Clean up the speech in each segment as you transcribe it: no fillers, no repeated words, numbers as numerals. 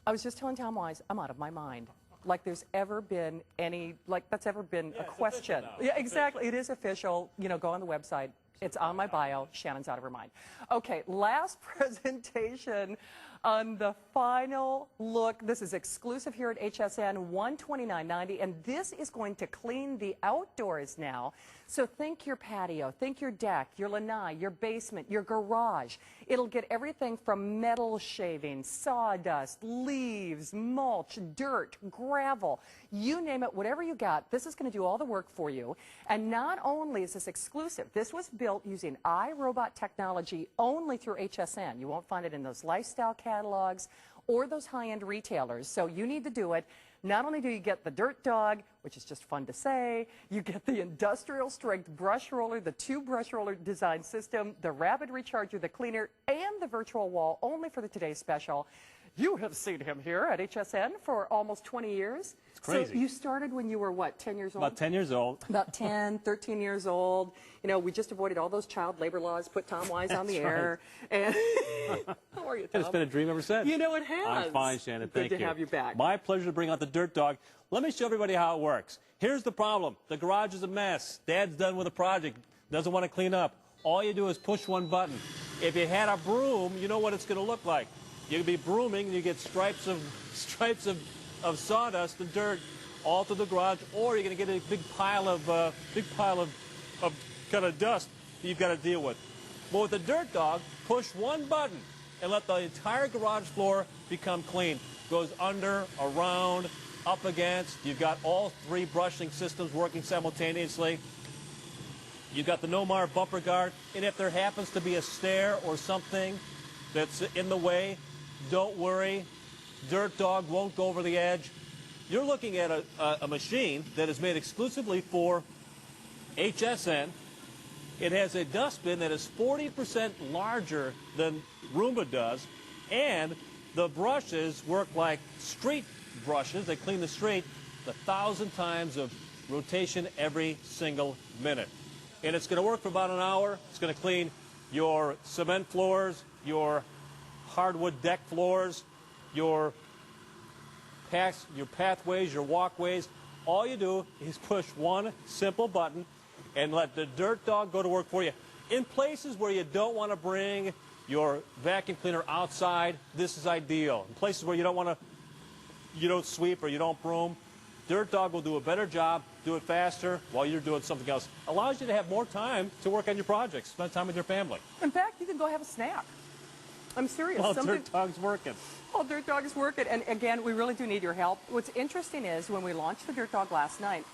I was just telling Tom Wise, I'm out of my mind. Like there's ever been any, like that's ever been a question. Yeah, exactly. It is official. You know, go on the website. It's on my bio. Shannon's out of her mind. Okay, last presentation on the final look. This is exclusive here at HSN, $129.90, and this is going to clean the outdoors now. So think your patio, think your deck, your lanai, your basement, your garage. It'll get everything from metal shavings, sawdust, leaves, mulch, dirt, gravel, you name it, whatever you got, this is going to do all the work for you. And not only is this exclusive, this was built using iRobot technology only through HSN. You won't find it in those lifestyle catalogs or those high-end retailers. So you need to do it. Not only do you get the dirt dog, which is just fun to say, you get the industrial strength brush roller, the 2 brush roller design system, the rapid recharger, the cleaner, and the virtual wall only for the today's special. You have seen him here at HSN for almost 20 years. It's crazy. So you started when you were, what, 10 years old? About 10 years old. About 10, 13 years old. You know, we just avoided all those child labor laws, put Tom Wise on the air. And how are you, Tom? It's been a dream ever since. You know, it has. I'm fine, Shannon. Thank you. Good to have you back. My pleasure to bring out the dirt dog. Let me show everybody how it works. Here's the problem. The garage is a mess. Dad's done with a project, doesn't want to clean up. All you do is push one button. If you had a broom, you know what it's going to look like. You'll be brooming, and you get stripes of sawdust and dirt all through the garage, or you're going to get a big pile of kind of dust that you've got to deal with. But with the dirt dog, push one button and let the entire garage floor become clean. Goes under, around, up against. You've got all 3 brushing systems working simultaneously. You've got the No-Mar bumper guard, and if there happens to be a stair or something that's in the way, don't worry. Dirt dog won't go over the edge. You're looking at a machine that is made exclusively for HSN. It has a dustbin that is 40% larger than Roomba does, and the brushes work like street brushes. They clean the street 1,000 times of rotation every single minute. And it's going to work for about an hour. It's going to clean your cement floors, your hardwood deck floors, your pathways, your walkways. All you do is push one simple button and let the dirt dog go to work for you. In places where you don't want to bring your vacuum cleaner outside, this is ideal. In places where you don't sweep or you don't broom, dirt dog will do a better job, do it faster while you're doing something else. Allows you to have more time to work on your projects, spend time with your family. In fact, you can go have a snack. I'm serious. Well, dirt dog's working. Well, dirt dog is working. And again, we really do need your help. What's interesting is when we launched the dirt dog last night,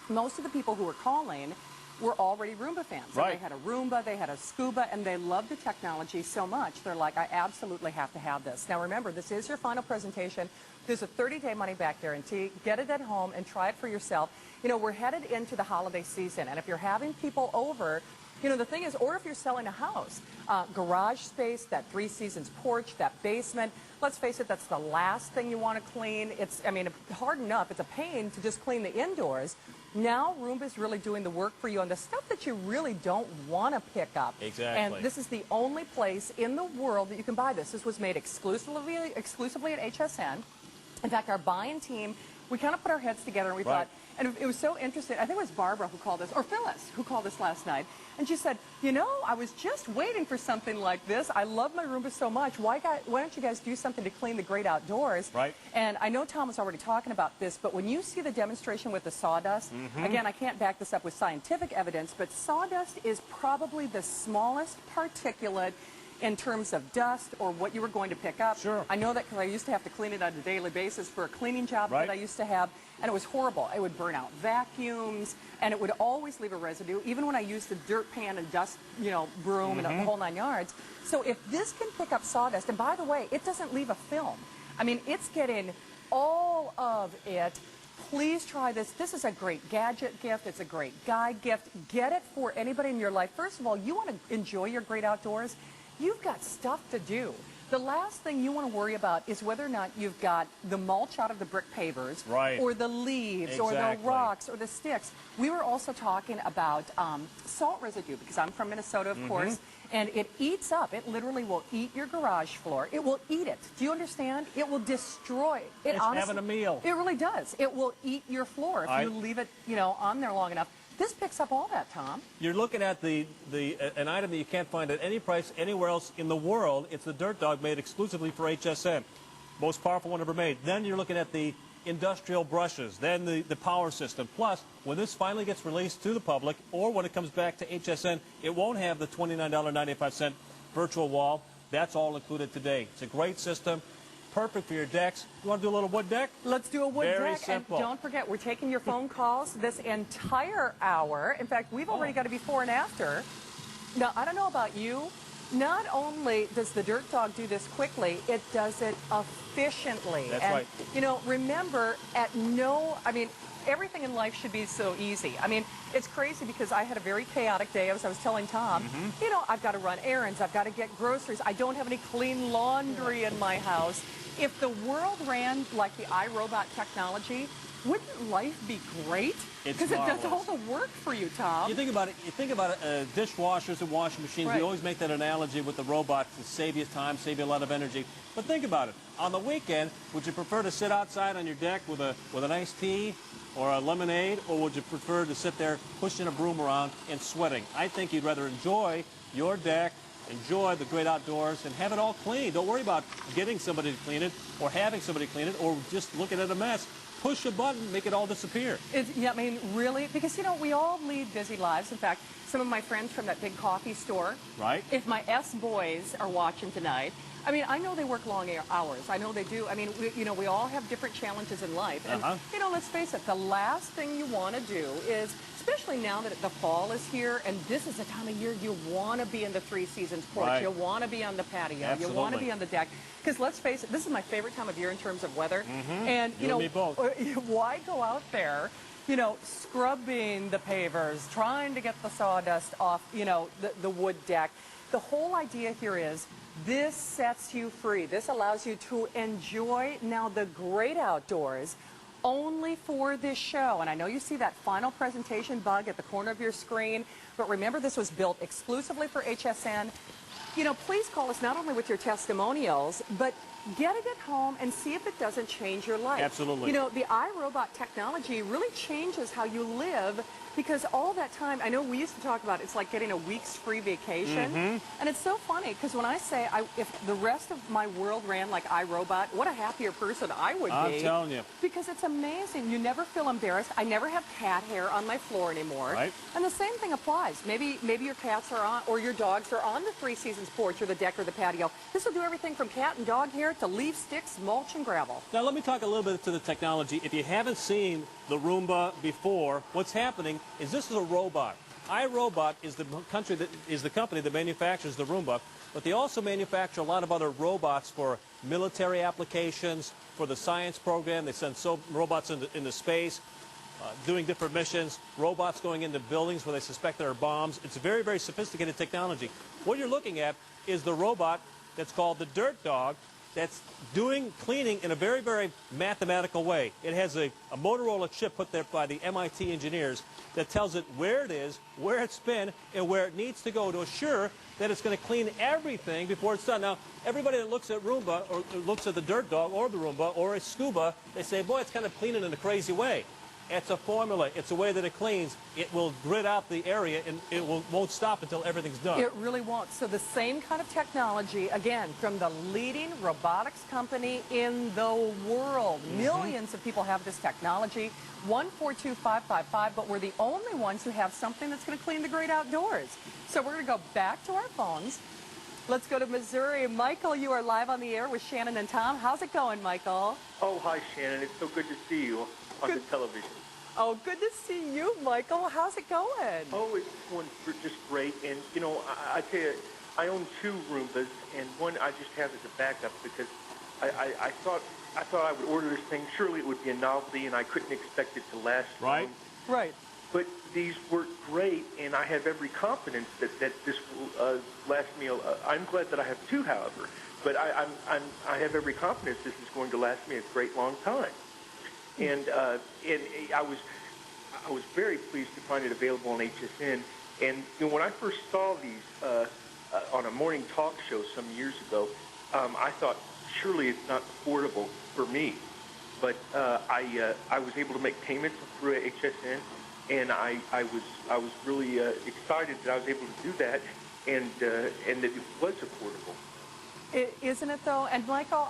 most of the people who were calling were already Roomba fans. Right. So they had a Roomba, they had a Scuba, and they loved the technology so much. They're like, I absolutely have to have this. Now remember, this is your final presentation. There's a 30-day money-back guarantee. Get it at home and try it for yourself. You know, we're headed into the holiday season, and if you're having people over, you know, the thing is, or if you're selling a house, garage space, that 3 Seasons porch, that basement, let's face it, that's the last thing you want to clean. It's, I mean, hard enough. It's a pain to just clean the indoors. Now Roomba's really doing the work for you on the stuff that you really don't want to pick up. Exactly. And this is the only place in the world that you can buy this. This was made exclusively at HSN. In fact, our buying team, we kind of put our heads together and we thought, and it was so interesting. I think it was Barbara who called us, or Phyllis who called us last night. And she said, you know, I was just waiting for something like this. I love my Roomba so much. Why don't you guys do something to clean the great outdoors? Right. And I know Tom was already talking about this, but when you see the demonstration with the sawdust, again, I can't back this up with scientific evidence, but sawdust is probably the smallest particulate in terms of dust or what you were going to pick up. Sure. I know that because I used to have to clean it on a daily basis for a cleaning job that I used to have, and it was horrible. It would burn out vacuums, and it would always leave a residue, even when I used the dirt pan and dust, you know, broom and the whole 9 yards. So if this can pick up sawdust, and by the way, it doesn't leave a film. I mean, it's getting all of it. Please try this. This is a great gadget gift. It's a great guide gift. Get it for anybody in your life. First of all, you want to enjoy your great outdoors. You've got stuff to do. The last thing you want to worry about is whether or not you've got the mulch out of the brick pavers, right, or the leaves, or the rocks, or the sticks. We were also talking about salt residue, because I'm from Minnesota, of course, and it eats up. It literally will eat your garage floor. It will eat it. Do you understand? It will destroy it. It's honestly, having a meal. It really does. It will eat your floor if you leave it, you know, on there long enough. This picks up all that, Tom. You're looking at an item that you can't find at any price anywhere else in the world. It's the Dirt Dog, made exclusively for HSN. Most powerful one ever made. Then you're looking at the industrial brushes, then the power system. Plus, when this finally gets released to the public, or when it comes back to HSN, it won't have the $29.95 virtual wall. That's all included today. It's a great system. Perfect for your decks. You want to do a little wood deck? Let's do a wood deck. Very simple. And don't forget, we're taking your phone calls this entire hour. In fact, we've already got a before and after. Now, I don't know about you. Not only does the Dirt Dog do this quickly, it does it efficiently. That's and, right. You know, remember, everything in life should be so easy. I mean, it's crazy because I had a very chaotic day, as I was telling Tom. You know, I've got to run errands. I've got to get groceries. I don't have any clean laundry in my house. If the world ran like the iRobot technology, wouldn't life be great? Because it does all the work for you, Tom. You think about it. You think about dishwashers and washing machines. Right. We always make that analogy with the robots to save you time, save you a lot of energy. But think about it. On the weekend, would you prefer to sit outside on your deck with an iced tea or a lemonade, or would you prefer to sit there pushing a broom around and sweating? I think you'd rather enjoy your deck, enjoy the great outdoors, and have it all clean. Don't worry about getting somebody to clean it or having somebody clean it or just looking at a mess. Push a button, make it all disappear. Yeah, I mean, really? Because, you know, we all lead busy lives. In fact, some of my friends from that big coffee store, right? If my S-boys are watching tonight, I mean, I know they work long hours. I know they do. I mean, we all have different challenges in life. And, you know, let's face it, the last thing you want to do is, especially now that the fall is here, and this is the time of year you want to be in the Three Seasons porch. Right. You want to be on the patio. Absolutely. You want to be on the deck. Because let's face it, this is my favorite time of year in terms of weather. And, you and me both. Why go out there, you know, scrubbing the pavers, trying to get the sawdust off, you know, the wood deck? The whole idea here is this sets you free. This allows you to enjoy now the great outdoors only for this show. And I know you see that final presentation bug at the corner of your screen, but remember, this was built exclusively for HSN. You know, please call us not only with your testimonials, but get it at home and see if it doesn't change your life. Absolutely. You know, the iRobot technology really changes how you live, because all that time, I know we used to talk about it's like getting a week's free vacation. And it's so funny, because when I say if the rest of my world ran like iRobot, what a happier person I would be. I'm telling you. Because it's amazing. You never feel embarrassed. I never have cat hair on my floor anymore. Right. And the same thing applies. Maybe your cats are on, or your dogs are on the Three Seasons porch or the deck or the patio. This will do everything from cat and dog hair to leaf, sticks, mulch, and gravel. Now, let me talk a little bit to the technology. If you haven't seen the Roomba before, what's happening is this is a robot. iRobot is the company that manufactures the Roomba, but they also manufacture a lot of other robots for military applications, for the science program. They send robots into space, doing different missions, robots going into buildings where they suspect there are bombs. It's a very, very sophisticated technology. What you're looking at is the robot that's called the Dirt Dog, that's doing cleaning in a very, very mathematical way. It has a Motorola chip put there by the MIT engineers that tells it where it is, where it's been, and where it needs to go to assure that it's going to clean everything before it's done. Now, everybody that looks at Roomba or looks at the Dirt Dog or the Roomba or a Scuba, they say, boy, it's kind of cleaning in a crazy way. It's a formula. It's a way that it cleans. It will grid out the area, and it won't stop until everything's done. It really won't. So the same kind of technology, again, from the leading robotics company in the world. Millions of people have this technology. 142-555, but we're the only ones who have something that's going to clean the great outdoors. So we're going to go back to our phones. Let's go to Missouri. Michael, you are live on the air with Shannon and Tom. How's it going, Michael? Oh, hi, Shannon. It's so good to see you on the television. Oh, good to see you, Michael. How's it going? Oh, it's going just great. And, you know, I tell you, I own 2 Roombas, and one I just have as a backup because I thought I would order this thing. Surely it would be a novelty, and I couldn't expect it to last long. Right. but these work great, and I have every confidence that this will last me. I'm glad that I have two, however, but I have every confidence this is going to last me a great long time. And I was very pleased to find it available on HSN. And when I first saw these on a morning talk show some years ago, I thought surely it's not affordable for me. But I was able to make payments through HSN. And I was really excited that I was able to do that, and that it was affordable. Isn't it though? And Michael,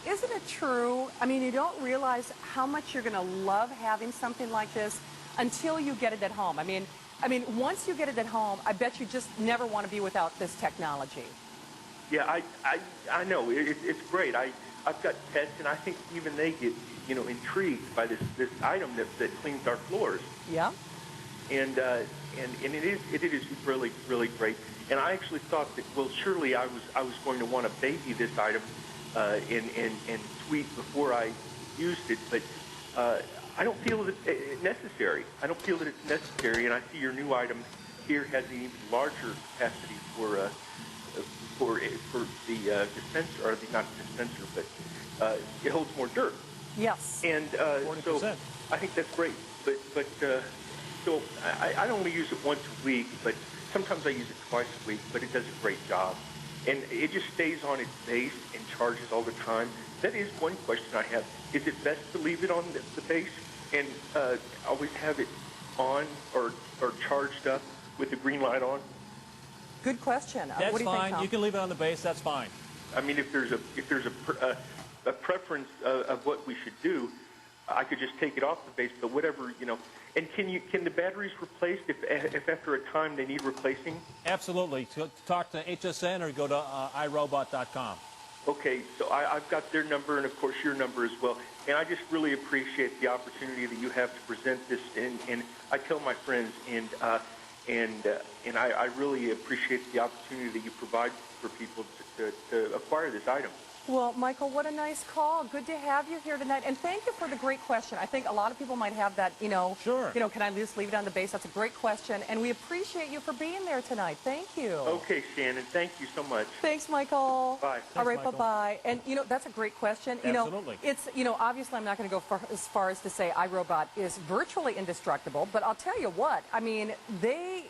isn't it true? I mean, you don't realize how much you're going to love having something like this until you get it at home. I mean, once you get it at home, I bet you just never want to be without this technology. Yeah, I know it's great. I've got pets, and I think even they get intrigued by this item that cleans our floors. Yeah. And it is really, really great. And I actually thought that, well, surely I was going to want to baby this item and tweet before I used it, but I don't feel that it's necessary. I don't feel that it's necessary, and I see your new item here has an even larger capacity for the dispenser, or not dispenser, but it holds more dirt. Yes. And so I think that's great. But so I don't only use it once a week, but sometimes I use it twice a week, but it does a great job. And it just stays on its base and charges all the time. That is one question I have. Is it best to leave it on the base and always have it on or charged up with the green light on? Good question. That's what do you fine. think, Tom? You can leave it on the base. That's fine. I mean, if there's a preference of what we should do, I could just take it off the base. But whatever, And can the batteries replaced if after a time they need replacing? Absolutely. Talk to HSN or go to iRobot.com. Okay, so I've got their number and, of course, your number as well. And I just really appreciate the opportunity that you have to present this. And I tell my friends, and I really appreciate the opportunity that you provide for people to acquire this item. Well, Michael, what a nice call. Good to have you here tonight. And thank you for the great question. I think a lot of people might have that, Sure. Can I just leave it on the base? That's a great question. And we appreciate you for being there tonight. Thank you. Okay, Shannon. Thank you so much. Thanks, Michael. Bye. All right, Michael. bye-bye. And, that's a great question. Absolutely. It's, obviously I'm not going to go as far as to say iRobot is virtually indestructible, but I'll tell you what, they,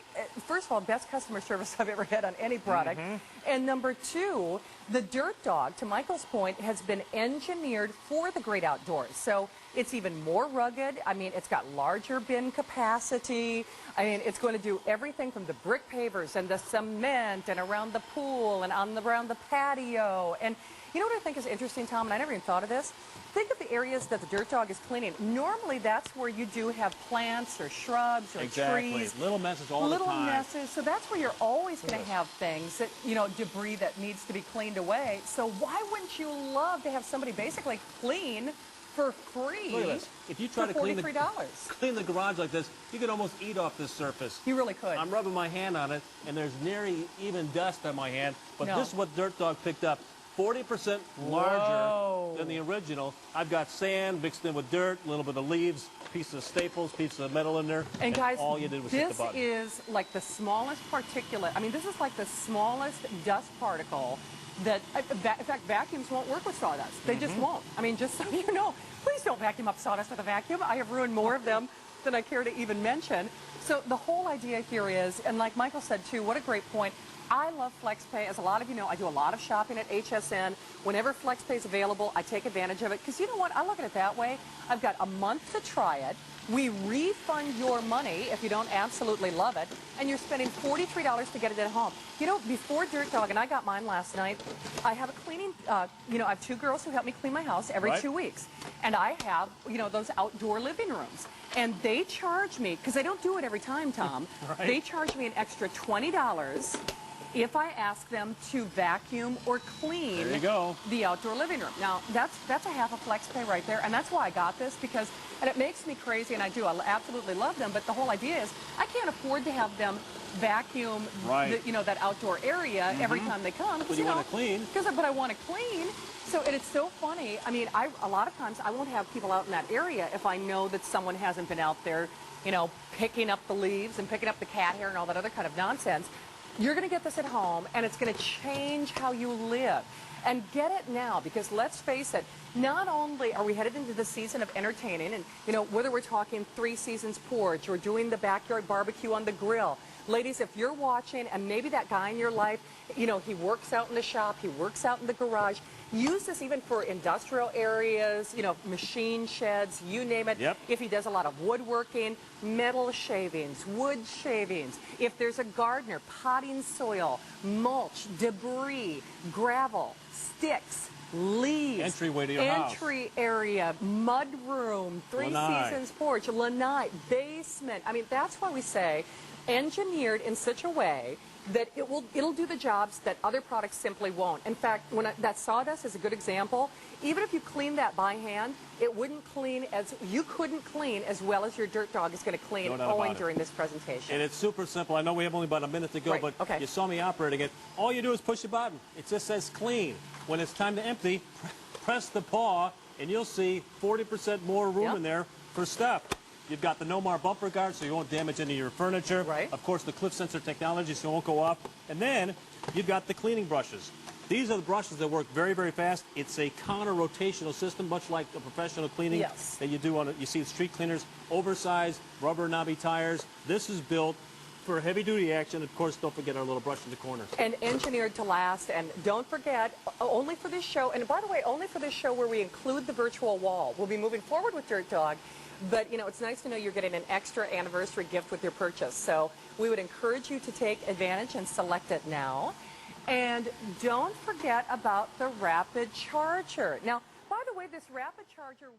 first of all, best customer service I've ever had on any product. And number two, the Dirt Dog, to Michael's point, has been engineered for the great outdoors. So it's even more rugged. It's got larger bin capacity. It's going to do everything from the brick pavers and the cement and around the pool and around the patio. And you know what I think is interesting, Tom, and I never even thought of this? Think of the areas that the Dirt Dog is cleaning. Normally, that's where you do have plants or shrubs or trees. Little messes all the time. Little messes. So that's where you're always going to have things that, debris that needs to be cleaned away. So why wouldn't you love to have somebody basically clean for free? Look at this. If you try to clean the garage like this, you could almost eat off this surface. You really could. I'm rubbing my hand on it, and there's nearly even dust on my hand. But No. this is what Dirt Dog picked up. 40% larger than the original. I've got sand mixed in with dirt, a little bit of leaves, pieces of staples, pieces of metal in there. And guys, all you did was hit the this button. is like the smallest particulate. This is like the smallest dust particle that, in fact, vacuums won't work with sawdust. They just won't. Just so you know, please don't vacuum up sawdust with a vacuum. I have ruined more of them than I care to even mention. So the whole idea here is, and like Michael said too, what a great point. I love FlexPay. As a lot of you know, I do a lot of shopping at HSN. Whenever FlexPay is available, I take advantage of it. Because you know what? I look at it that way. I've got a month to try it. We refund your money if you don't absolutely love it. And you're spending $43 to get it at home. Before Dirt Dog, and I got mine last night, I have a cleaning, I have two girls who help me clean my house every 2 weeks. And I have, those outdoor living rooms. And they charge me, because they don't do it every time, Tom. Right. They charge me an extra $20 if I ask them to vacuum or clean the outdoor living room. Now, that's a half a FlexPay right there, and that's why I got this, and it makes me crazy, and I absolutely love them, but the whole idea is I can't afford to have them vacuum that outdoor area every time they come. But you want to clean. But I want to clean. So it's so funny. A lot of times I won't have people out in that area if I know that someone hasn't been out there you know, picking up the leaves and picking up the cat hair and all that other kind of nonsense. You're going to get this at home, and it's going to change how you live. And get it now, because let's face it, not only are we headed into the season of entertaining, and, you know, whether we're talking 3 Seasons porch or doing the backyard barbecue on the grill, ladies, if you're watching and maybe that guy in your life, you know, he works out in the shop, he works out in the garage, use this even for industrial areas, you know, machine sheds, you name it. Yep. If he does a lot of woodworking, metal shavings, wood shavings, if there's a gardener, potting soil, mulch, debris, gravel, sticks, leaves, Entryway to your house. entry area, mud room, 3 Lanai. Seasons porch, lanai, basement. I mean, that's why we say engineered in such a way that it'll do the jobs that other products simply won't. In fact, that sawdust is a good example. Even if you clean that by hand, it wouldn't clean you couldn't clean as well as your dirt dog is going to clean, No doubt about it. during this presentation. And it's super simple. I know we have only about a minute to go, Right, but okay. you saw me operating it. All you do is push a button. It just says clean. When it's time to empty, press the paw, and you'll see 40% more room Yep. in there for stuff. You've got the No Mar bumper guard, so you won't damage any of your furniture. Right. Of course, the cliff sensor technology, so it won't go off. And then you've got the cleaning brushes. These are the brushes that work very, very fast. It's a counter-rotational system, much like a professional cleaning Yes. that you do on you see street cleaners, oversized rubber knobby tires. This is built for heavy-duty action. Of course, don't forget our little brush in the corner. And engineered to last. And don't forget, only for this show, and by the way, only for this show where we include the virtual wall. We'll be moving forward with Dirt Dog. But, you know, it's nice to know you're getting an extra anniversary gift with your purchase. So we would encourage you to take advantage and select it now. And don't forget about the rapid charger. Now, by the way, this rapid charger will